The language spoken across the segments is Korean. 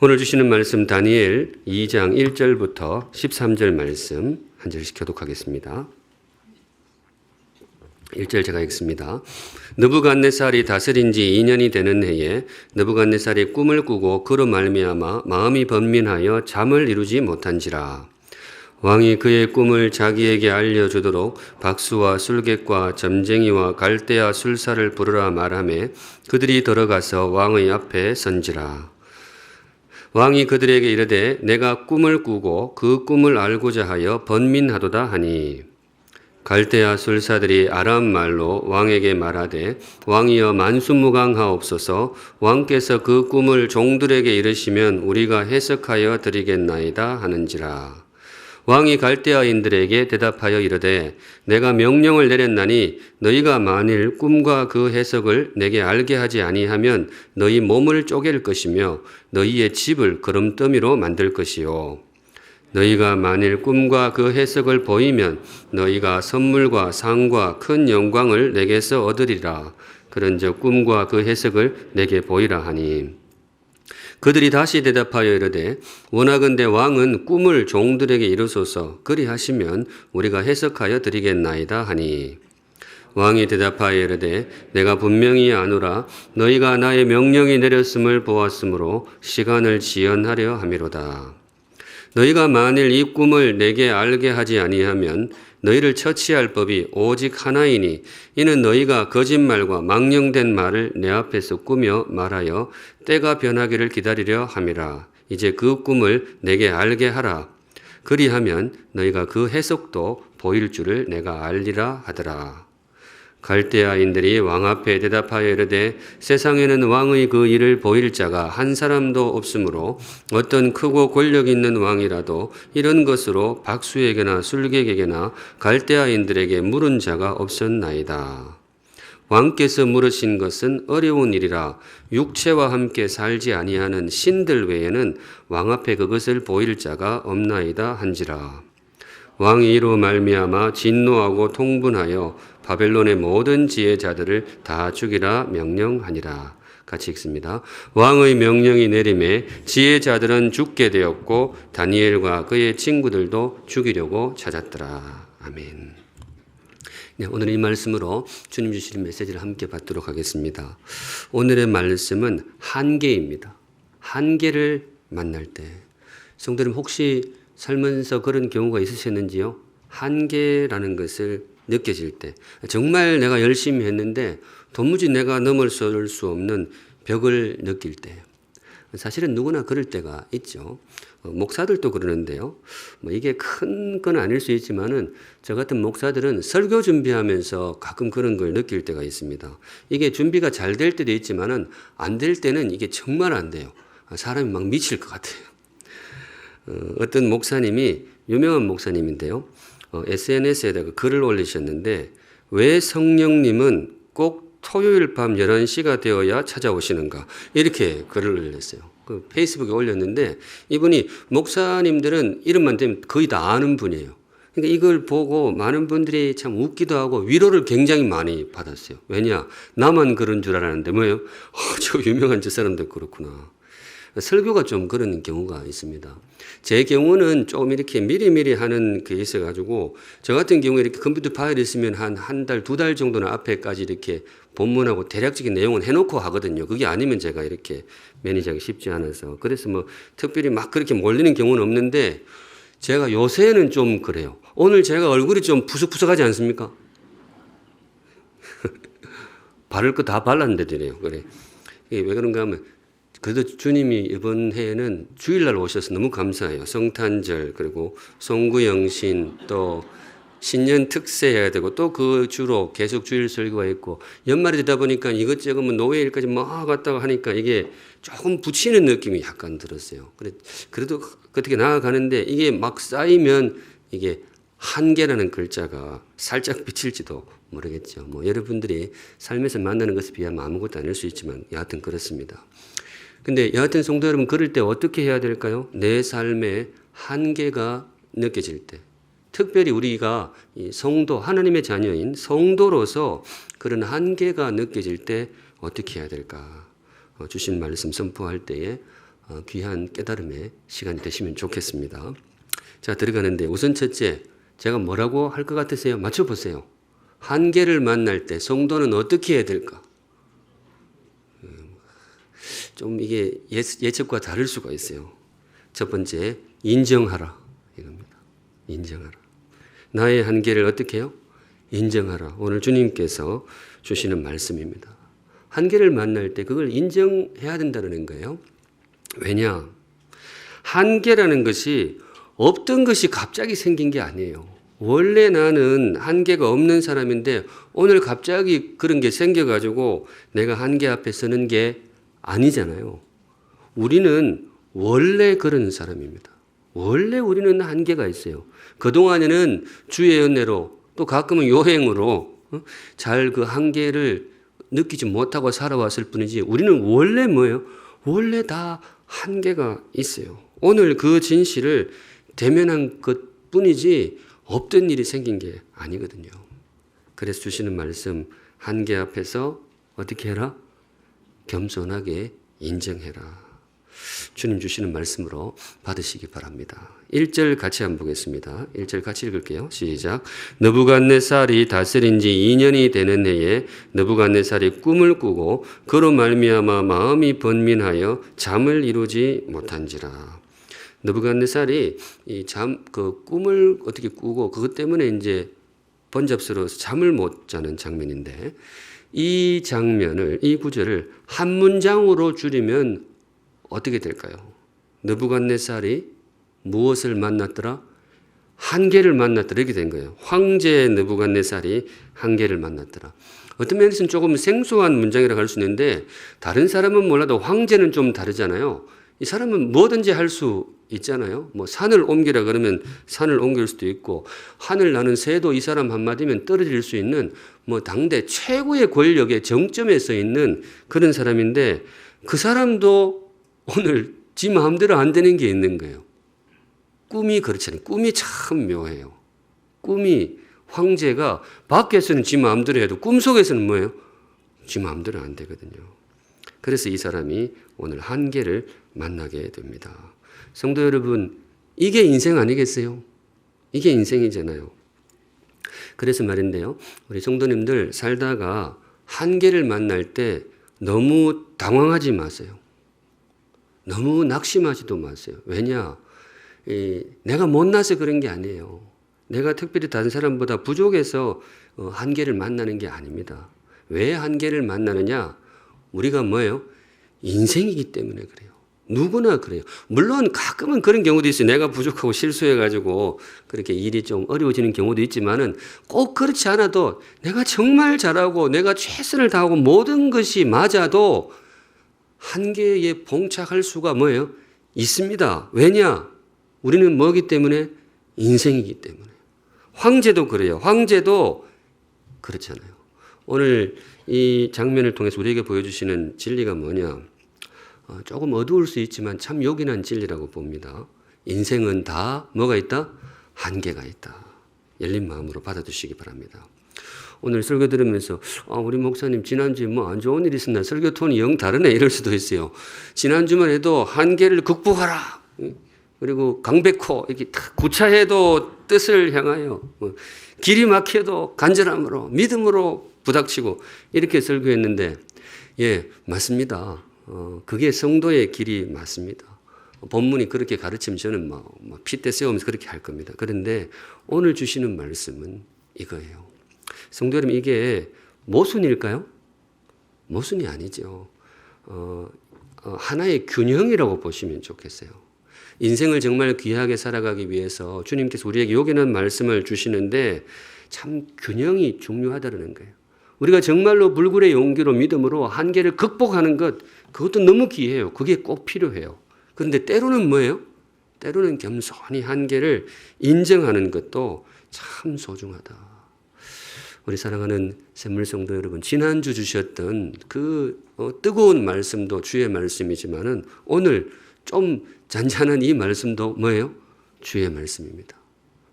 오늘 주시는 말씀 다니엘 2장 1절부터 13절 말씀 한 절씩 교독하겠습니다. 1절 제가 읽습니다. 느부갓네살이 다스린 지 2년이 되는 해에 느부갓네살이 꿈을 꾸고 그로 말미암아 마음이 번민하여 잠을 이루지 못한지라. 왕이 그의 꿈을 자기에게 알려주도록 박수와 술객과 점쟁이와 갈대아 술사를 부르라 말하매 그들이 들어가서 왕의 앞에 선지라. 왕이 그들에게 이르되 내가 꿈을 꾸고 그 꿈을 알고자 하여 번민하도다 하니 갈대아 술사들이 아람 말로 왕에게 말하되 왕이여 만수무강하옵소서. 왕께서 그 꿈을 종들에게 이르시면 우리가 해석하여 드리겠나이다 하는지라. 왕이 갈대아인들에게 대답하여 이르되 내가 명령을 내렸나니 너희가 만일 꿈과 그 해석을 내게 알게 하지 아니하면 너희 몸을 쪼갤 것이며 너희의 집을 거름더미로 만들 것이요. 너희가 만일 꿈과 그 해석을 보이면 너희가 선물과 상과 큰 영광을 내게서 얻으리라. 그런즉 꿈과 그 해석을 내게 보이라 하니 그들이 다시 대답하여 이르되 원하건대 왕은 꿈을 종들에게 이루소서. 그리하시면 우리가 해석하여 드리겠나이다 하니 왕이 대답하여 이르되 내가 분명히 아노라. 너희가 나의 명령이 내렸음을 보았으므로 시간을 지연하려 함이로다. 너희가 만일 이 꿈을 내게 알게 하지 아니하면 너희를 처치할 법이 오직 하나이니 이는 너희가 거짓말과 망령된 말을 내 앞에서 꾸며 말하여 때가 변하기를 기다리려 함이라. 이제 그 꿈을 내게 알게 하라. 그리하면 너희가 그 해석도 보일 줄을 내가 알리라 하더라. 갈대아인들이 왕 앞에 대답하여 이르되 세상에는 왕의 그 일을 보일 자가 한 사람도 없으므로 어떤 크고 권력 있는 왕이라도 이런 것으로 박수에게나 술객에게나 갈대아인들에게 물은 자가 없었나이다. 왕께서 물으신 것은 어려운 일이라 육체와 함께 살지 아니하는 신들 외에는 왕 앞에 그것을 보일 자가 없나이다 한지라. 왕이 이로 말미암아 진노하고 통분하여 바벨론의 모든 지혜자들을 다 죽이라 명령하니라. 같이 읽습니다. 왕의 명령이 내림에 지혜자들은 죽게 되었고 다니엘과 그의 친구들도 죽이려고 찾았더라. 아멘. 네, 오늘 이 말씀으로 주님 주시는 메시지를 함께 받도록 하겠습니다. 오늘의 말씀은 한계입니다. 한계를 만날 때. 성도님 혹시 살면서 그런 경우가 있으셨는지요? 한계라는 것을 느껴질 때, 정말 내가 열심히 했는데 도무지 내가 넘어설 수 없는 벽을 느낄 때, 사실은 누구나 그럴 때가 있죠. 목사들도 그러는데요. 이게 큰 건 아닐 수 있지만은 저 같은 목사들은 설교 준비하면서 가끔 그런 걸 느낄 때가 있습니다. 이게 준비가 잘 될 때도 있지만은 안 될 때는 이게 정말 안 돼요. 사람이 막 미칠 것 같아요. 어떤 목사님이 유명한 목사님인데요. SNS에다가 글을 올리셨는데 왜 성령님은 꼭 토요일 밤 11시가 되어야 찾아오시는가 이렇게 글을 올렸어요. 그 페이스북에 올렸는데 이분이 목사님들은 이름만 되면 거의 다 아는 분이에요. 그러니까 이걸 보고 많은 분들이 참 웃기도 하고 위로를 굉장히 많이 받았어요. 왜냐? 나만 그런 줄 알았는데 뭐예요? 저 유명한 저 사람도 그렇구나. 설교가 좀 그런 경우가 있습니다. 제 경우는 좀 이렇게 미리미리 하는 게 있어가지고 저 같은 경우에 이렇게 컴퓨터 파일 있으면 한 달, 2달 정도는 앞에까지 이렇게 본문하고 대략적인 내용은 해놓고 하거든요. 그게 아니면 제가 이렇게 매니저하기 쉽지 않아서. 그래서 뭐 특별히 막 그렇게 몰리는 경우는 없는데 제가 요새는 좀 그래요. 오늘 제가 얼굴이 좀 푸석푸석하지 않습니까? 바를 거 다 발랐는데도 이래요. 그래. 이게 왜 그런가 하면 그래도 주님이 이번 해에는 주일날 오셔서 너무 감사해요. 성탄절 그리고 송구영신 또 신년 특세 해야 되고 또 그 주로 계속 주일 설교가 있고 연말이 되다 보니까 이것저것 노예일까지 막 갔다가 하니까 이게 조금 붙이는 느낌이 약간 들었어요. 그래도 어떻게 나아가는데 이게 막 쌓이면 이게 한계라는 글자가 살짝 비칠지도 모르겠죠. 뭐 여러분들이 삶에서 만나는 것에 비하면 아무것도 아닐 수 있지만 여하튼 그렇습니다. 근데 여하튼 성도 여러분 그럴 때 어떻게 해야 될까요? 내 삶에 한계가 느껴질 때 특별히 우리가 이 성도 하나님의 자녀인 성도로서 그런 한계가 느껴질 때 어떻게 해야 될까? 주신 말씀 선포할 때에 귀한 깨달음의 시간이 되시면 좋겠습니다. 자, 들어가는데 우선 첫째, 제가 뭐라고 할 것 같으세요? 맞춰보세요. 한계를 만날 때 성도는 어떻게 해야 될까? 좀 이게 예측과 다를 수가 있어요. 첫 번째, 인정하라 이겁니다. 인정하라. 나의 한계를 어떻게 해요? 인정하라. 오늘 주님께서 주시는 말씀입니다. 한계를 만날 때 그걸 인정해야 된다는 거예요. 왜냐? 한계라는 것이 없던 것이 갑자기 생긴 게 아니에요. 원래 나는 한계가 없는 사람인데 오늘 갑자기 그런 게 생겨가지고 내가 한계 앞에 서는 게 아니잖아요. 우리는 원래 그런 사람입니다. 원래 우리는 한계가 있어요. 그동안에는 주의 은혜로 또 가끔은 요행으로 잘 그 한계를 느끼지 못하고 살아왔을 뿐이지 우리는 원래 뭐예요? 원래 다 한계가 있어요. 오늘 그 진실을 대면한 것 뿐이지 없던 일이 생긴 게 아니거든요. 그래서 주시는 말씀, 한계 앞에서 어떻게 해라? 겸손하게 인정해라. 주님 주시는 말씀으로 받으시기 바랍니다. 1절 같이 한번 보겠습니다. 1절 같이 읽을게요. 시작. 느부갓네살이 다스린 지 2년이 되는 해에 느부갓네살이 꿈을 꾸고 그로 말미암아 마음이 번민하여 잠을 이루지 못한지라. 느부갓네살이 그 꿈을 어떻게 꾸고 그것 때문에 이제 번잡스러워서 잠을 못 자는 장면인데 이 장면을, 이 구절을 한 문장으로 줄이면 어떻게 될까요? 느부갓네살이 무엇을 만났더라? 한계를 만났더라. 이렇게 된 거예요. 황제 느부갓네살이 한계를 만났더라. 어떤 면에서는 조금 생소한 문장이라고 할 수 있는데 다른 사람은 몰라도 황제는 좀 다르잖아요. 이 사람은 뭐든지 할 수 있잖아요. 뭐 산을 옮기라 그러면 산을 옮길 수도 있고 하늘 나는 새도 이 사람 한마디면 떨어질 수 있는 뭐 당대 최고의 권력의 정점에 서 있는 그런 사람인데 그 사람도 오늘 지 마음대로 안 되는 게 있는 거예요. 꿈이 그렇잖아요. 꿈이 참 묘해요. 꿈이 황제가 밖에서는 지 마음대로 해도 꿈속에서는 뭐예요? 지 마음대로 안 되거든요. 그래서 이 사람이 오늘 한계를 만나게 됩니다. 성도 여러분, 이게 인생 아니겠어요? 이게 인생이잖아요. 그래서 말인데요. 우리 성도님들 살다가 한계를 만날 때 너무 당황하지 마세요. 너무 낙심하지도 마세요. 왜냐? 내가 못나서 그런 게 아니에요. 내가 특별히 다른 사람보다 부족해서 한계를 만나는 게 아닙니다. 왜 한계를 만나느냐? 우리가 뭐예요? 인생이기 때문에 그래요. 누구나 그래요. 물론 가끔은 그런 경우도 있어요. 내가 부족하고 실수해가지고 그렇게 일이 좀 어려워지는 경우도 있지만은 꼭 그렇지 않아도 내가 정말 잘하고 내가 최선을 다하고 모든 것이 맞아도 한계에 봉착할 수가 뭐예요? 있습니다. 왜냐? 우리는 뭐기 때문에? 인생이기 때문에. 황제도 그래요. 황제도 그렇잖아요. 오늘 이 장면을 통해서 우리에게 보여주시는 진리가 뭐냐? 조금 어두울 수 있지만 참 요긴한 진리라고 봅니다. 인생은 다 뭐가 있다? 한계가 있다. 열린 마음으로 받아주시기 바랍니다. 오늘 설교 들으면서 우리 목사님 지난주에 뭐 안 좋은 일이 있었나? 설교 톤이 영 다르네 이럴 수도 있어요. 지난주만 해도 한계를 극복하라. 그리고 강백호 이렇게 구차해도 뜻을 향하여 길이 막혀도 간절함으로 믿음으로 부닥치고 이렇게 설교했는데 예 맞습니다. 그게 성도의 길이 맞습니다. 본문이 그렇게 가르치면 저는 핏대 세우면서 그렇게 할 겁니다. 그런데 오늘 주시는 말씀은 이거예요. 성도 여러분 이게 모순일까요? 모순이 아니죠. 하나의 균형이라고 보시면 좋겠어요. 인생을 정말 귀하게 살아가기 위해서 주님께서 우리에게 요긴한 말씀을 주시는데 참 균형이 중요하다는 거예요. 우리가 정말로 불굴의 용기로 믿음으로 한계를 극복하는 것 그것도 너무 귀해요. 그게 꼭 필요해요. 그런데 때로는 뭐예요? 때로는 겸손히 한계를 인정하는 것도 참 소중하다. 우리 사랑하는 샘물성도 여러분, 지난주 주셨던 그 뜨거운 말씀도 주의 말씀이지만은 오늘 좀 잔잔한 이 말씀도 뭐예요? 주의 말씀입니다.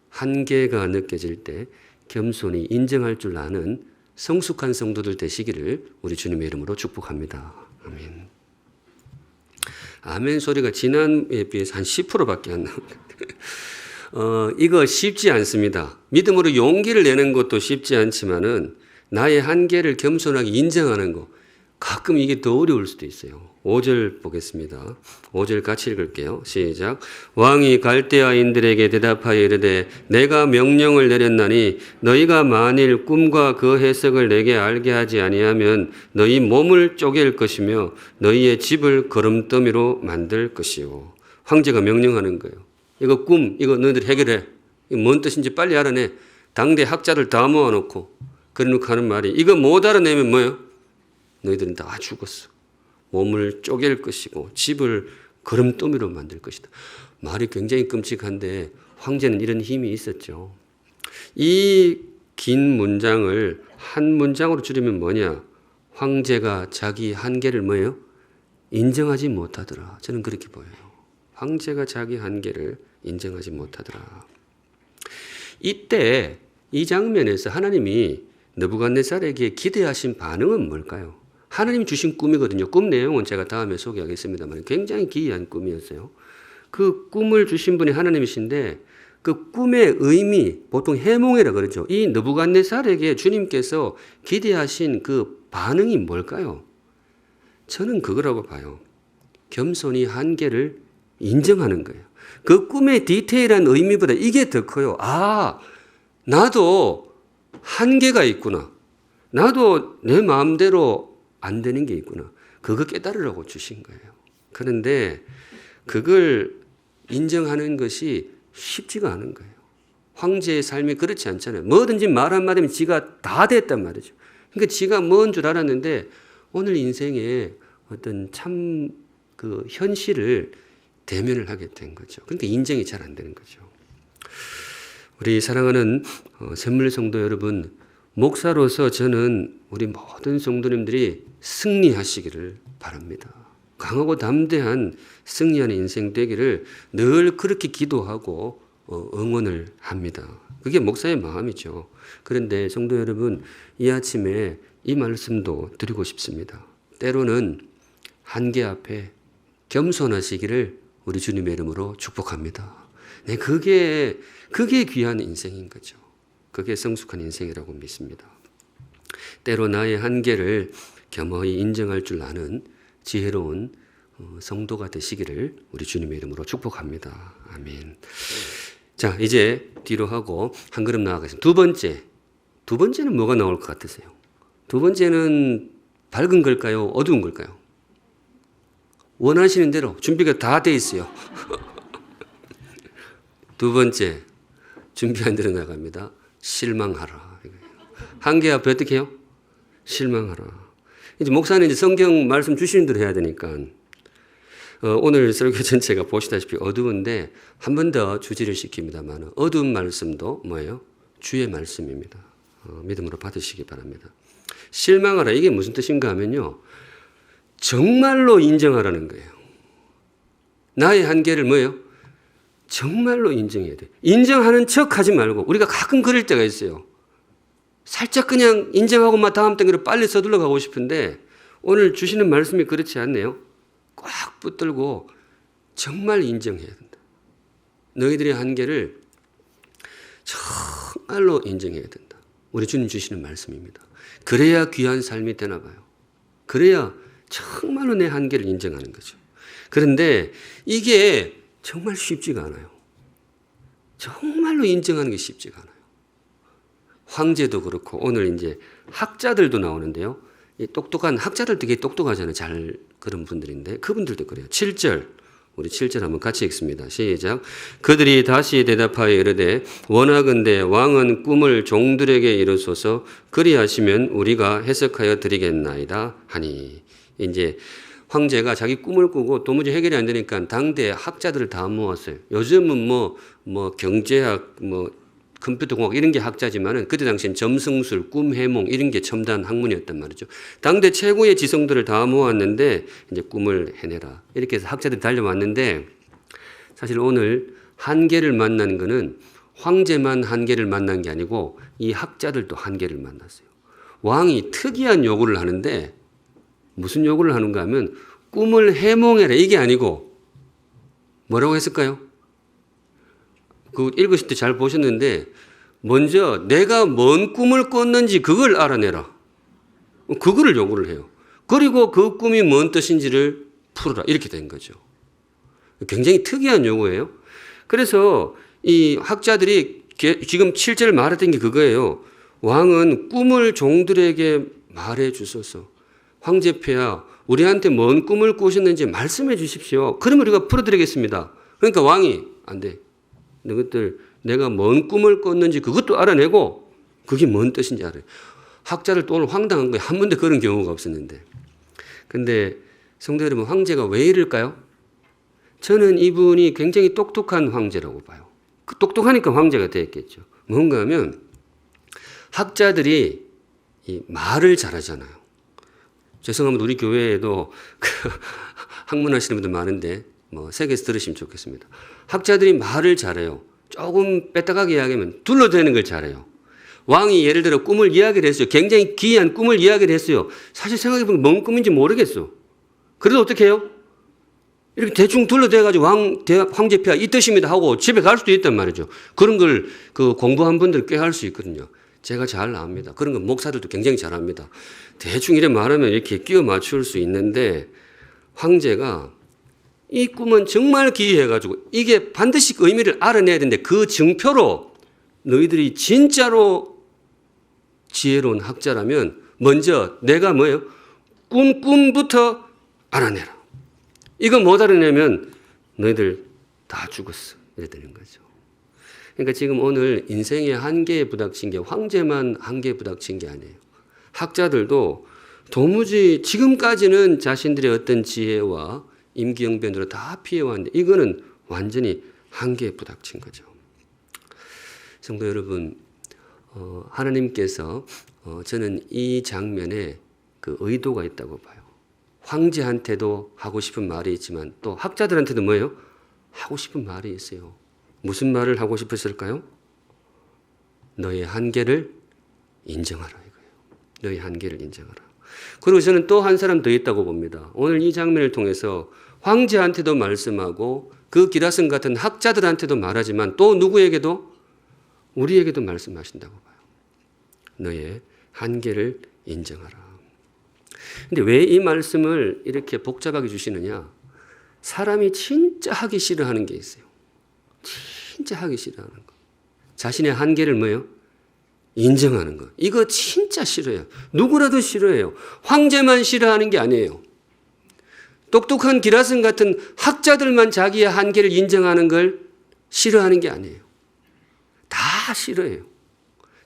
한계가 느껴질 때 겸손히 인정할 줄 아는 성숙한 성도들 되시기를 우리 주님의 이름으로 축복합니다. 아멘. 아멘 소리가 지난해에 비해서 한 10%밖에 안 나옵니다. 이거 쉽지 않습니다. 믿음으로 용기를 내는 것도 쉽지 않지만은 나의 한계를 겸손하게 인정하는 거 가끔 이게 더 어려울 수도 있어요. 5절 보겠습니다. 5절 같이 읽을게요. 시작. 왕이 갈대아인들에게 대답하여 이르되 내가 명령을 내렸나니 너희가 만일 꿈과 그 해석을 내게 알게 하지 아니하면 너희 몸을 쪼갤 것이며 너희의 집을 거름더미로 만들 것이요. 황제가 명령하는 거예요. 이거 꿈, 이거 너희들 해결해. 이거 뭔 뜻인지 빨리 알아내. 당대 학자들 다 모아놓고 그래놓고 하는 말이 이거 못 알아내면 뭐예요? 너희들은 다 죽었어. 몸을 쪼갤 것이고 집을 거름더미로 만들 것이다. 말이 굉장히 끔찍한데 황제는 이런 힘이 있었죠. 이 긴 문장을 한 문장으로 줄이면 뭐냐? 황제가 자기 한계를 뭐예요? 인정하지 못하더라. 저는 그렇게 보여요. 황제가 자기 한계를 인정하지 못하더라. 이때 이 장면에서 하나님이 느부갓네살에게 기대하신 반응은 뭘까요? 하나님이 주신 꿈이거든요. 꿈 내용은 제가 다음에 소개하겠습니다만 굉장히 기이한 꿈이었어요. 그 꿈을 주신 분이 하나님이신데 그 꿈의 의미, 보통 해몽이라 그러죠. 이 느부갓네살에게 주님께서 기대하신 그 반응이 뭘까요? 저는 그거라고 봐요. 겸손히 한계를 인정하는 거예요. 그 꿈의 디테일한 의미보다 이게 더 커요. 아, 나도 한계가 있구나. 나도 내 마음대로 안 되는 게 있구나. 그거 깨달으라고 주신 거예요. 그런데 그걸 인정하는 것이 쉽지가 않은 거예요. 황제의 삶이 그렇지 않잖아요. 뭐든지 말 한마디면 지가 다 됐단 말이죠. 그러니까 지가 뭔 줄 알았는데 오늘 인생에 어떤 참 그 현실을 대면을 하게 된 거죠. 그러니까 인정이 잘 안 되는 거죠. 우리 사랑하는 샘물 성도 여러분, 목사로서 저는 우리 모든 성도님들이 승리하시기를 바랍니다. 강하고 담대한 승리하는 인생 되기를 늘 그렇게 기도하고 응원을 합니다. 그게 목사의 마음이죠. 그런데 성도 여러분, 이 아침에 이 말씀도 드리고 싶습니다. 때로는 한계 앞에 겸손하시기를 우리 주님의 이름으로 축복합니다. 네, 그게 귀한 인생인 거죠. 그게 성숙한 인생이라고 믿습니다. 때로 나의 한계를 겸허히 인정할 줄 아는 지혜로운 성도가 되시기를 우리 주님의 이름으로 축복합니다. 아멘. 자, 이제 뒤로 하고 한 걸음 나아가겠습니다. 두 번째는 뭐가 나올 것 같으세요? 두 번째는 밝은 걸까요? 어두운 걸까요? 원하시는 대로 준비가 다 돼 있어요. 두 번째, 준비한 대로 나갑니다. 실망하라. 한계 앞에 어떻게 해요? 실망하라. 이제 목사는 이제 성경 말씀 주시는 대로 해야 되니까 오늘 설교 전체가 보시다시피 어두운데 한 번 더 주지를 시킵니다만 어두운 말씀도 뭐예요? 주의 말씀입니다. 믿음으로 받으시기 바랍니다. 실망하라. 이게 무슨 뜻인가 하면요. 정말로 인정하라는 거예요. 나의 한계를 뭐예요? 정말로 인정해야 돼. 인정하는 척 하지 말고 우리가 가끔 그럴 때가 있어요. 살짝 그냥 인정하고 막 다음 단계로 빨리 서둘러 가고 싶은데 오늘 주시는 말씀이 그렇지 않네요. 꽉 붙들고 정말 인정해야 된다. 너희들의 한계를 정말로 인정해야 된다. 우리 주님 주시는 말씀입니다. 그래야 귀한 삶이 되나 봐요. 그래야 정말로 내 한계를 인정하는 거죠. 그런데 이게 정말 쉽지가 않아요. 정말로 인정하는 게 쉽지가 않아요. 황제도 그렇고 오늘 이제 학자들도 나오는데요. 이 똑똑한 학자들 되게 똑똑하잖아요. 잘 그런 분들인데 그분들도 그래요. 7절 우리 7절 한번 같이 읽습니다. 시작. 그들이 다시 대답하여 이르되 원하건대 왕은 꿈을 종들에게 이루소서 그리하시면 우리가 해석하여 드리겠나이다 하니. 이제 황제가 자기 꿈을 꾸고 도무지 해결이 안 되니까 당대 학자들을 다 모았어요. 요즘은 뭐 경제학, 컴퓨터공학 이런 게 학자지만은 그때 당시엔 점성술, 꿈 해몽 이런 게 첨단 학문이었단 말이죠. 당대 최고의 지성들을 다 모았는데 이제 꿈을 해내라. 이렇게 해서 학자들이 달려왔는데 사실 오늘 한계를 만난 거는 황제만 한계를 만난 게 아니고 이 학자들도 한계를 만났어요. 왕이 특이한 요구를 하는데 무슨 요구를 하는가 하면 꿈을 해몽해라 이게 아니고 뭐라고 했을까요? 그 읽으실 때 잘 보셨는데 먼저 내가 뭔 꿈을 꿨는지 그걸 알아내라. 그거를 요구를 해요. 그리고 그 꿈이 뭔 뜻인지를 풀어라. 이렇게 된 거죠. 굉장히 특이한 요구예요. 그래서 이 학자들이 지금 7절 말했던 게 그거예요. 왕은 꿈을 종들에게 말해 주소서. 황제폐하 우리한테 뭔 꿈을 꾸셨는지 말씀해 주십시오. 그러면 우리가 풀어드리겠습니다. 그러니까 왕이 안 돼. 너희들 내가 뭔 꿈을 꿨는지 그것도 알아내고 그게 뭔 뜻인지 알아요. 학자들 또 오늘 황당한 거예요. 한 번도 그런 경우가 없었는데. 근데 성도 여러분 황제가 왜 이럴까요? 저는 이분이 굉장히 똑똑한 황제라고 봐요. 똑똑하니까 황제가 됐겠죠. 뭔가 하면 학자들이 이 말을 잘하잖아요. 죄송합니다. 우리 교회에도 학문하시는 분들 많은데 뭐 세계에서 들으시면 좋겠습니다. 학자들이 말을 잘해요. 조금 뺐다가게 이야기하면 둘러대는 걸 잘해요. 왕이 예를 들어 꿈을 이야기를 했어요. 굉장히 기이한 꿈을 이야기를 했어요. 사실 생각해보면 뭔 꿈인지 모르겠어. 그래도 어떻게 해요? 이렇게 대충 둘러대가지고 황제폐하 이 뜻입니다 하고 집에 갈 수도 있단 말이죠. 그런 걸 그 공부한 분들 꽤 할 수 있거든요. 제가 잘 압니다. 그런 건 목사들도 굉장히 잘합니다. 대충 이래 말하면 이렇게 끼워 맞출 수 있는데 황제가 이 꿈은 정말 기이해가지고 이게 반드시 그 의미를 알아내야 되는데 그 증표로 너희들이 진짜로 지혜로운 학자라면 먼저 내가 뭐예요? 꿈부터 알아내라. 이거 못 알아내면 너희들 다 죽었어. 이래 되는 거죠. 그러니까 지금 오늘 인생의 한계에 부닥친 게 황제만 한계에 부닥친 게 아니에요. 학자들도 도무지 지금까지는 자신들의 어떤 지혜와 임기응변으로 다 피해왔는데 이거는 완전히 한계에 부닥친 거죠. 성도 여러분, 하나님께서 저는 이 장면에 그 의도가 있다고 봐요. 황제한테도 하고 싶은 말이 있지만 또 학자들한테도 뭐예요? 하고 싶은 말이 있어요. 무슨 말을 하고 싶었을까요? 너의 한계를 인정하라 이거예요. 너의 한계를 인정하라. 그리고 저는 또 한 사람 더 있다고 봅니다. 오늘 이 장면을 통해서 황제한테도 말씀하고 그 기라성 같은 학자들한테도 말하지만 또 누구에게도 우리에게도 말씀하신다고 봐요. 너의 한계를 인정하라. 근데 왜 이 말씀을 이렇게 복잡하게 주시느냐? 사람이 진짜 하기 싫어하는 게 있어요. 진짜 하기 싫어하는 거. 자신의 한계를 뭐예요? 인정하는 거. 이거 진짜 싫어요. 누구라도 싫어해요. 황제만 싫어하는 게 아니에요. 똑똑한 기라성 같은 학자들만 자기의 한계를 인정하는 걸 싫어하는 게 아니에요. 다 싫어해요.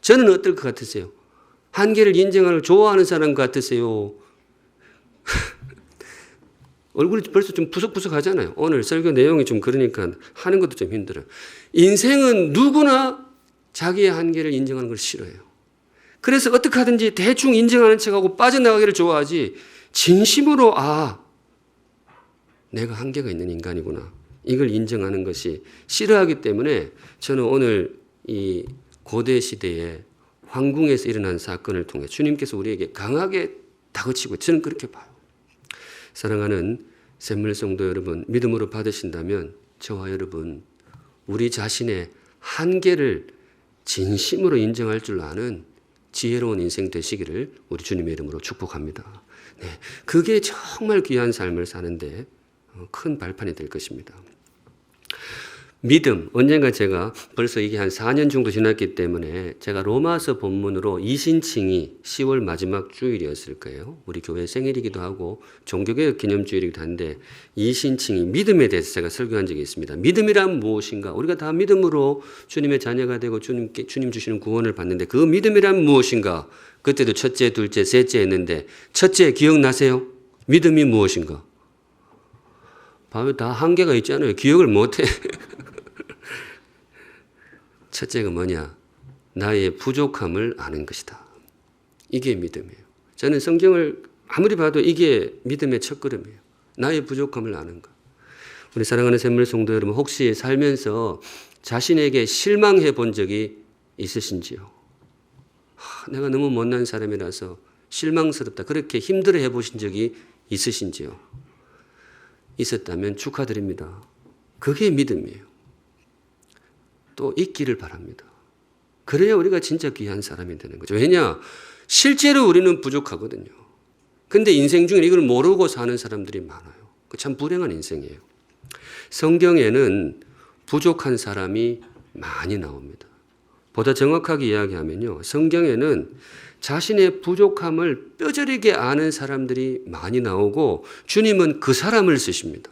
저는 어떨 것 같으세요? 한계를 인정하는 걸 좋아하는 사람 같으세요? 얼굴이 벌써 좀 부석부석 하잖아요. 오늘 설교 내용이 좀 그러니까 하는 것도 좀 힘들어요. 인생은 누구나 자기의 한계를 인정하는 걸 싫어해요. 그래서 어떻게 하든지 대충 인정하는 척하고 빠져나가기를 좋아하지 진심으로 내가 한계가 있는 인간이구나. 이걸 인정하는 것이 싫어하기 때문에 저는 오늘 이 고대 시대에 황궁에서 일어난 사건을 통해 주님께서 우리에게 강하게 다그치고 저는 그렇게 봐요. 사랑하는 샘물성도 여러분, 믿음으로 받으신다면 저와 여러분 우리 자신의 한계를 진심으로 인정할 줄 아는 지혜로운 인생 되시기를 우리 주님의 이름으로 축복합니다. 네, 그게 정말 귀한 삶을 사는데 큰 발판이 될 것입니다. 믿음, 언젠가 제가 벌써 이게 한 4년 정도 지났기 때문에 제가 로마서 본문으로 이신칭이 10월 마지막 주일이었을 거예요. 우리 교회 생일이기도 하고 종교개혁 기념주일이기도 한데 이신칭이 믿음에 대해서 제가 설교한 적이 있습니다. 믿음이란 무엇인가? 우리가 다 믿음으로 주님의 자녀가 되고 주님 주시는 구원을 받는데 그 믿음이란 무엇인가? 그때도 첫째, 둘째, 셋째 했는데 첫째 기억나세요? 믿음이 무엇인가? 다 한계가 있잖아요. 기억을 못해. 첫째가 뭐냐? 나의 부족함을 아는 것이다. 이게 믿음이에요. 저는 성경을 아무리 봐도 이게 믿음의 첫걸음이에요. 나의 부족함을 아는 것. 우리 사랑하는 샘물 성도 여러분, 혹시 살면서 자신에게 실망해 본 적이 있으신지요? 내가 너무 못난 사람이라서 실망스럽다. 그렇게 힘들어 해 보신 적이 있으신지요? 있었다면 축하드립니다. 그게 믿음이에요. 또 있기를 바랍니다. 그래야 우리가 진짜 귀한 사람이 되는 거죠. 왜냐? 실제로 우리는 부족하거든요. 근데 인생 중에 이걸 모르고 사는 사람들이 많아요. 참 불행한 인생이에요. 성경에는 부족한 사람이 많이 나옵니다. 보다 정확하게 이야기하면요. 성경에는 자신의 부족함을 뼈저리게 아는 사람들이 많이 나오고 주님은 그 사람을 쓰십니다.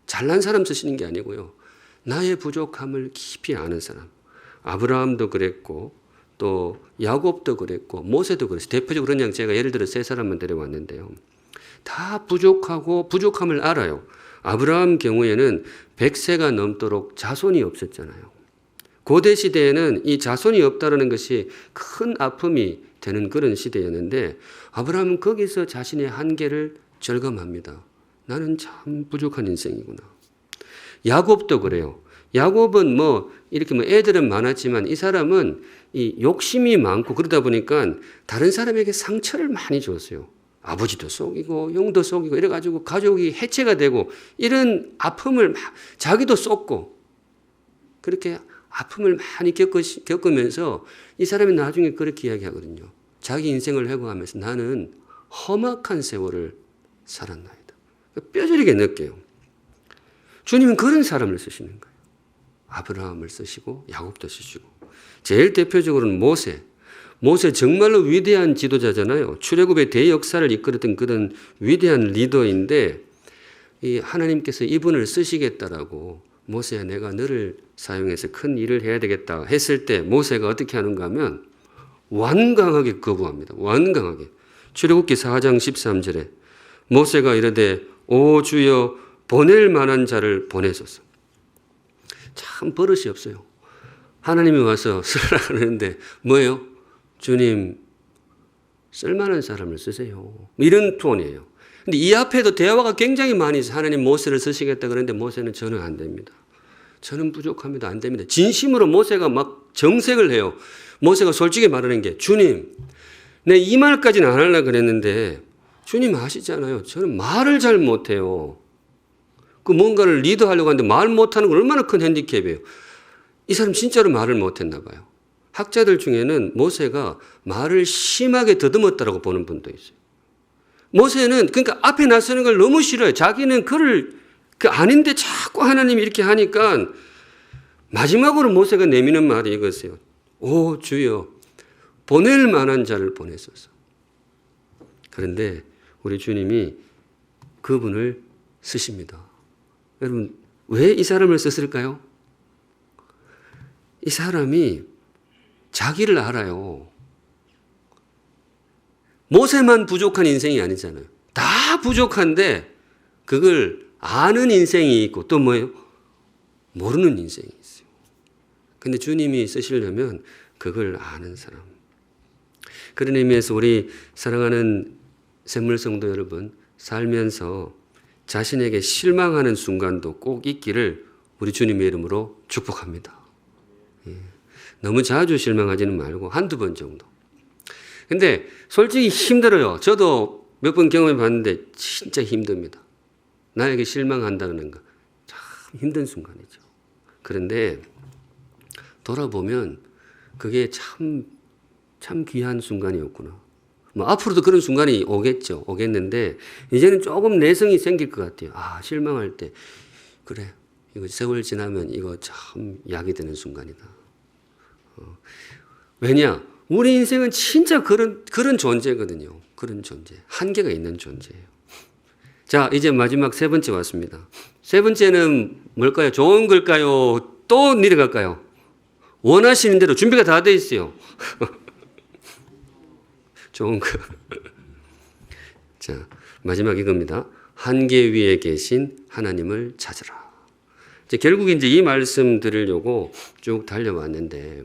잘난 사람 쓰시는 게 아니고요. 나의 부족함을 깊이 아는 사람. 아브라함도 그랬고 또 야곱도 그랬고 모세도 그랬어요. 대표적으로 그냥 제가 예를 들어 세 사람만 데려왔는데요. 다 부족하고 부족함을 알아요. 아브라함 경우에는 100세가 넘도록 자손이 없었잖아요. 고대 시대에는 이 자손이 없다는 것이 큰 아픔이 되는 그런 시대였는데 아브라함은 거기서 자신의 한계를 절감합니다. 나는 참 부족한 인생이구나. 야곱도 그래요. 야곱은 이렇게 애들은 많았지만 이 사람은 이 욕심이 많고 그러다 보니까 다른 사람에게 상처를 많이 줬어요. 아버지도 속이고 형도 속이고 이래가지고 가족이 해체가 되고 이런 아픔을 자기도 쏟고 그렇게 아픔을 많이 겪으면서 이 사람이 나중에 그렇게 이야기하거든요. 자기 인생을 회고하면서 나는 험악한 세월을 살았나이다. 뼈저리게 느껴요. 주님은 그런 사람을 쓰시는 거예요. 아브라함을 쓰시고 야곱도 쓰시고 제일 대표적으로는 모세. 모세 정말로 위대한 지도자잖아요. 출애굽의 대역사를 이끌었던 그런 위대한 리더인데 이 하나님께서 이분을 쓰시겠다라고 모세야 내가 너를 사용해서 큰 일을 해야 되겠다 했을 때 모세가 어떻게 하는가 하면 완강하게 거부합니다. 완강하게. 출애굽기 4장 13절에 모세가 이르되 오 주여 보낼 만한 자를 보내소서. 참 버릇이 없어요. 하나님이 와서 쓰라 그러는데 뭐예요? 주님 쓸만한 사람을 쓰세요. 이런 톤이에요. 근데 이 앞에도 대화가 굉장히 많이 있어요. 하나님 모세를 쓰시겠다 그러는데 모세는 저는 안 됩니다. 저는 부족합니다. 안 됩니다. 진심으로 모세가 막 정색을 해요. 모세가 솔직히 말하는 게 주님 내 이 말까지는 안 하려고 그랬는데 주님 아시잖아요. 저는 말을 잘 못해요. 그 뭔가를 리드하려고 하는데 말 못하는 건 얼마나 큰 핸디캡이에요. 이 사람 진짜로 말을 못했나 봐요. 학자들 중에는 모세가 말을 심하게 더듬었다라고 보는 분도 있어요. 모세는 그러니까 앞에 나서는 걸 너무 싫어요. 자기는 그를 아닌데 자꾸 하나님이 이렇게 하니까 마지막으로 모세가 내미는 말이 이거였어요. 오 주여 보낼 만한 자를 보내소서. 그런데 우리 주님이 그분을 쓰십니다. 여러분 왜 이 사람을 썼을까요? 이 사람이 자기를 알아요. 모세만 부족한 인생이 아니잖아요. 다 부족한데 그걸 아는 인생이 있고 또 뭐예요? 모르는 인생이 있어요. 근데 주님이 쓰시려면 그걸 아는 사람. 그런 의미에서 우리 사랑하는 샘물성도 여러분 살면서 자신에게 실망하는 순간도 꼭 있기를 우리 주님의 이름으로 축복합니다. 너무 자주 실망하지는 말고 한두 번 정도. 근데 솔직히 힘들어요. 저도 몇 번 경험해 봤는데 진짜 힘듭니다. 나에게 실망한다는 거 참 힘든 순간이죠. 그런데 돌아보면 그게 참 귀한 순간이었구나. 앞으로도 그런 순간이 오겠는데 이제는 조금 내성이 생길 것 같아요. 실망할 때 그래 이거 세월 지나면 이거 참 약이 되는 순간이다. 왜냐? 우리 인생은 진짜 그런 존재거든요. 그런 존재. 한계가 있는 존재예요. 자, 이제 마지막 세 번째 왔습니다. 세 번째는 뭘까요? 좋은 걸까요? 또 내려갈까요? 원하시는 대로 준비가 다 돼 있어요. 좋은 거. 자, 마지막 이겁니다. 한계 위에 계신 하나님을 찾으라. 결국 이제 이 말씀 드리려고 쭉 달려왔는데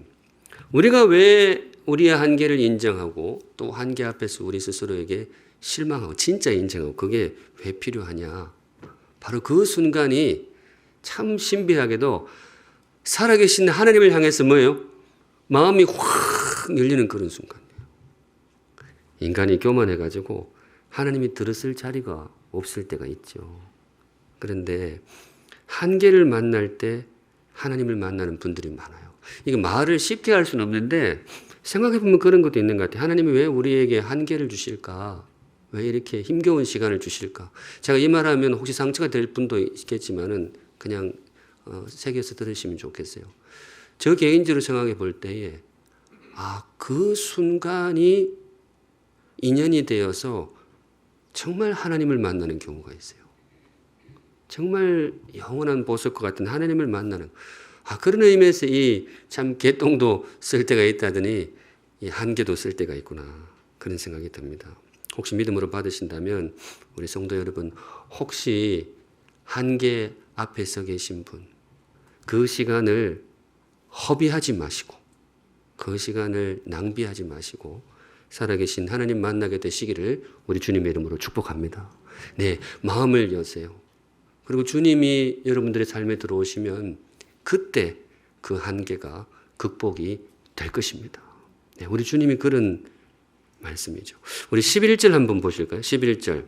우리가 왜 우리의 한계를 인정하고 또 한계 앞에서 우리 스스로에게 실망하고 진짜 인정하고 그게 왜 필요하냐. 바로 그 순간이 참 신비하게도 살아계신 하나님을 향해서 뭐예요? 마음이 확 열리는 그런 순간이에요. 인간이 교만해가지고 하나님이 들었을 자리가 없을 때가 있죠. 그런데 한계를 만날 때 하나님을 만나는 분들이 많아요. 이게 말을 쉽게 할 수는 없는데 생각해 보면 그런 것도 있는 것 같아요. 하나님이 왜 우리에게 한계를 주실까? 왜 이렇게 힘겨운 시간을 주실까? 제가 이 말하면 혹시 상처가 될 분도 있겠지만은 그냥 새겨서 들으시면 좋겠어요. 저 개인적으로 생각해 볼 때에 그 순간이 인연이 되어서 정말 하나님을 만나는 경우가 있어요. 정말 영원한 보석 같은 하나님을 만나는 그런 의미에서 이 참 개똥도 쓸 때가 있다더니 이 한계도 쓸 때가 있구나 그런 생각이 듭니다. 혹시 믿음으로 받으신다면 우리 성도 여러분 혹시 한계 앞에 서 계신 분 그 시간을 허비하지 마시고 그 시간을 낭비하지 마시고 살아계신 하나님 만나게 되시기를 우리 주님의 이름으로 축복합니다. 네, 마음을 여세요. 그리고 주님이 여러분들의 삶에 들어오시면 그때 그 한계가 극복이 될 것입니다. 네, 우리 주님이 그런 말씀이죠. 우리 11절 한번 보실까요? 11절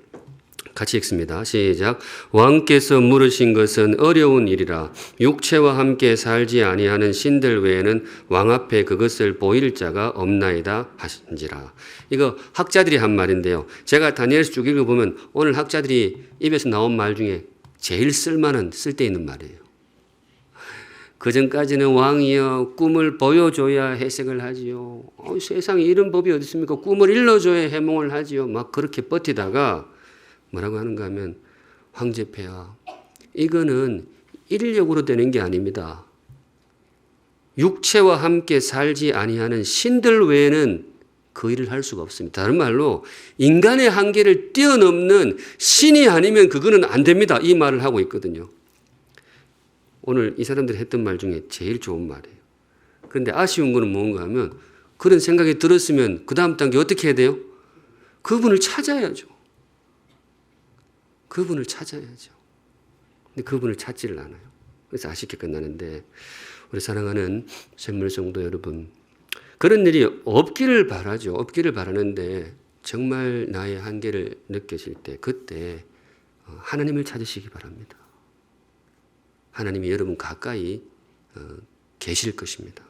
같이 읽습니다. 시작. 왕께서 물으신 것은 어려운 일이라 육체와 함께 살지 아니하는 신들 외에는 왕 앞에 그것을 보일 자가 없나이다 하신지라. 이거 학자들이 한 말인데요. 제가 다니엘서 쭉 읽어보면 오늘 학자들이 입에서 나온 말 중에 제일 쓸만한 쓸데있는 말이에요. 그전까지는 왕이여 꿈을 보여줘야 해석을 하지요. 세상에 이런 법이 어디 있습니까? 꿈을 일러줘야 해몽을 하지요. 막 그렇게 버티다가 뭐라고 하는가 하면 황제폐하 이거는 인력으로 되는 게 아닙니다. 육체와 함께 살지 아니하는 신들 외에는 그 일을 할 수가 없습니다. 다른 말로 인간의 한계를 뛰어넘는 신이 아니면 그거는 안 됩니다. 이 말을 하고 있거든요. 오늘 이 사람들이 했던 말 중에 제일 좋은 말이에요. 그런데 아쉬운 거는 뭔가 하면 그런 생각이 들었으면 그 다음 단계 어떻게 해야 돼요? 그분을 찾아야죠. 그분을 찾아야죠. 근데 그분을 찾지를 않아요. 그래서 아쉽게 끝나는데 우리 사랑하는 샘물 성도 여러분 그런 일이 없기를 바라죠. 없기를 바라는데 정말 나의 한계를 느껴질 때 그때 하나님을 찾으시기 바랍니다. 하나님이 여러분 가까이 계실 것입니다.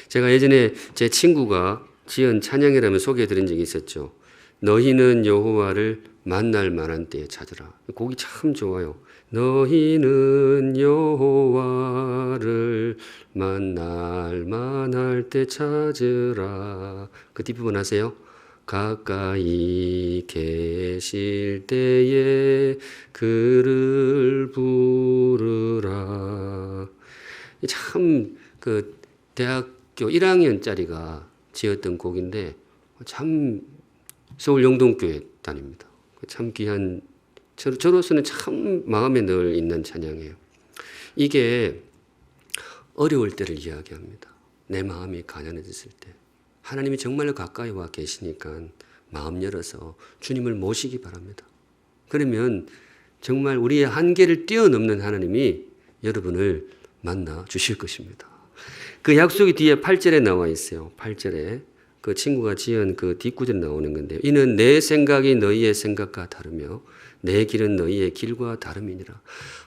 제가 예전에 제 친구가 지은 찬양이라면 소개해드린 적이 있었죠. 너희는 여호와를 만날 만한 때에 찾으라. 곡이 참 좋아요. 너희는 여호와를 만날 만할 때 찾으라. 그 뒷부분 아세요? 가까이 계실 때에 그를 부르라. 참 그 대학교 1학년짜리가 지었던 곡인데 참 서울 영동교회 다닙니다. 참 귀한 저로서는 참 마음에 늘 있는 찬양이에요. 이게 어려울 때를 이야기합니다. 내 마음이 가난해졌을 때 하나님이 정말로 가까이 와 계시니까 마음 열어서 주님을 모시기 바랍니다. 그러면 정말 우리의 한계를 뛰어넘는 하나님이 여러분을 만나 주실 것입니다. 그 약속이 뒤에 8절에 나와 있어요. 8절에 그 친구가 지은 그 뒷구절에 나오는 건데요. 이는 내 생각이 너희의 생각과 다르며 내 길은 너희의 길과 다름이니라.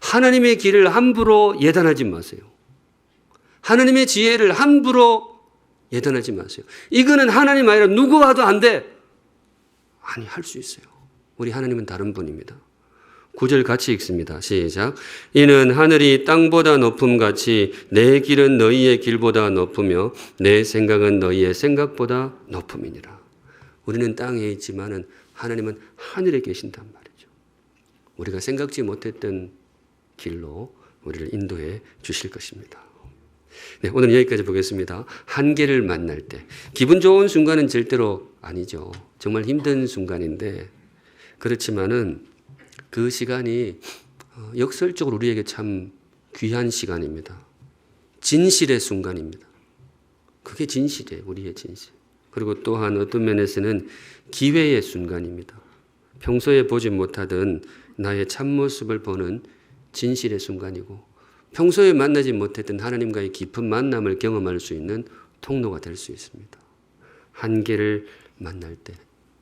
하나님의 길을 함부로 예단하지 마세요. 하나님의 지혜를 함부로 예단하지 마세요. 이거는 하나님 아니라 누구 와도 안 돼. 아니, 할 수 있어요. 우리 하나님은 다른 분입니다. 9절 같이 읽습니다. 시작. 이는 하늘이 땅보다 높음같이 내 길은 너희의 길보다 높으며 내 생각은 너희의 생각보다 높음이니라. 우리는 땅에 있지만은 하나님은 하늘에 계신단 말이죠. 우리가 생각지 못했던 길로 우리를 인도해 주실 것입니다. 네, 오늘 여기까지 보겠습니다. 한계를 만날 때 기분 좋은 순간은 절대로 아니죠. 정말 힘든 순간인데 그렇지만은 그 시간이 역설적으로 우리에게 참 귀한 시간입니다. 진실의 순간입니다. 그게 진실이에요. 우리의 진실. 그리고 또한 어떤 면에서는 기회의 순간입니다. 평소에 보지 못하던 나의 참모습을 보는 진실의 순간이고 평소에 만나지 못했던 하나님과의 깊은 만남을 경험할 수 있는 통로가 될 수 있습니다. 한계를 만날 때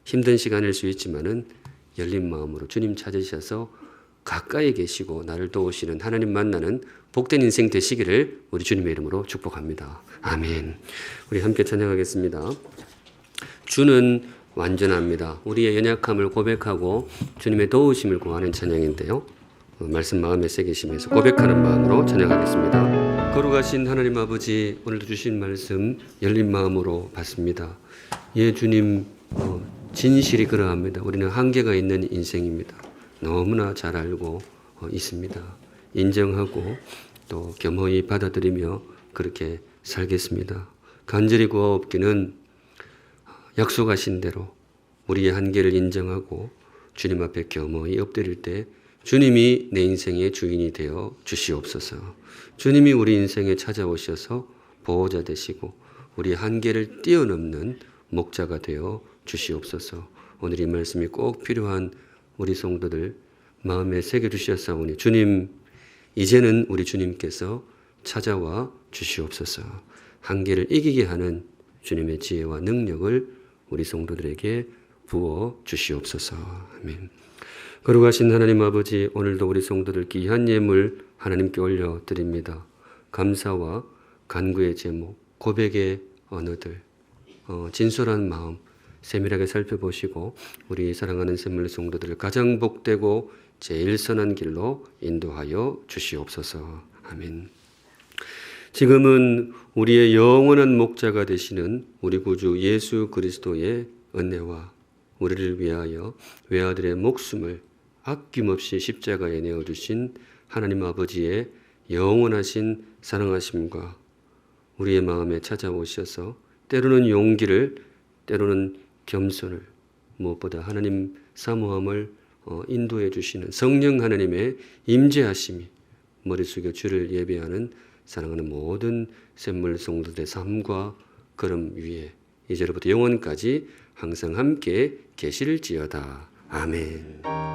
힘든 시간일 수 있지만은 열린 마음으로 주님 찾으셔서 가까이 계시고 나를 도우시는 하나님 만나는 복된 인생 되시기를 우리 주님의 이름으로 축복합니다. 아멘. 우리 함께 찬양하겠습니다. 주는 완전합니다. 우리의 연약함을 고백하고 주님의 도우심을 구하는 찬양인데요. 말씀 마음에 새기시면서 고백하는 마음으로 찬양하겠습니다. 거룩하신 하나님 아버지, 오늘도 주신 말씀 열린 마음으로 받습니다. 예, 주님, 진실이 그러합니다. 우리는 한계가 있는 인생입니다. 너무나 잘 알고 있습니다. 인정하고 또 겸허히 받아들이며 그렇게 살겠습니다. 간절히 구하옵기는 약속하신 대로 우리의 한계를 인정하고 주님 앞에 겸허히 엎드릴 때 주님이 내 인생의 주인이 되어 주시옵소서. 주님이 우리 인생에 찾아오셔서 보호자 되시고 우리의 한계를 뛰어넘는 목자가 되어 주시옵소서. 오늘 이 말씀이 꼭 필요한 우리 성도들 마음에 새겨주셨사오니 주님, 이제는 우리 주님께서 찾아와 주시옵소서. 한계를 이기게 하는 주님의 지혜와 능력을 우리 성도들에게 부어 주시옵소서. 아멘. 거룩하신 하나님 아버지, 오늘도 우리 성도들 귀한 예물 하나님께 올려드립니다. 감사와 간구의 제목, 고백의 언어들, 진솔한 마음 세밀하게 살펴보시고 우리 사랑하는 샘물 성도들을 가장 복되고 제일 선한 길로 인도하여 주시옵소서. 아멘. 지금은 우리의 영원한 목자가 되시는 우리 구주 예수 그리스도의 은혜와 우리를 위하여 외아들의 목숨을 아낌없이 십자가에 내어주신 하나님 아버지의 영원하신 사랑하심과 우리의 마음에 찾아오셔서 때로는 용기를, 때로는 겸손을, 무엇보다 하나님 사모함을 인도해 주시는 성령 하나님의 임재하심이 머리 숙여 주를 예배하는 사랑하는 모든 샘물 성도들의 삶과 걸음 위에 이제로부터 영원까지 항상 함께 계실지어다. 아멘.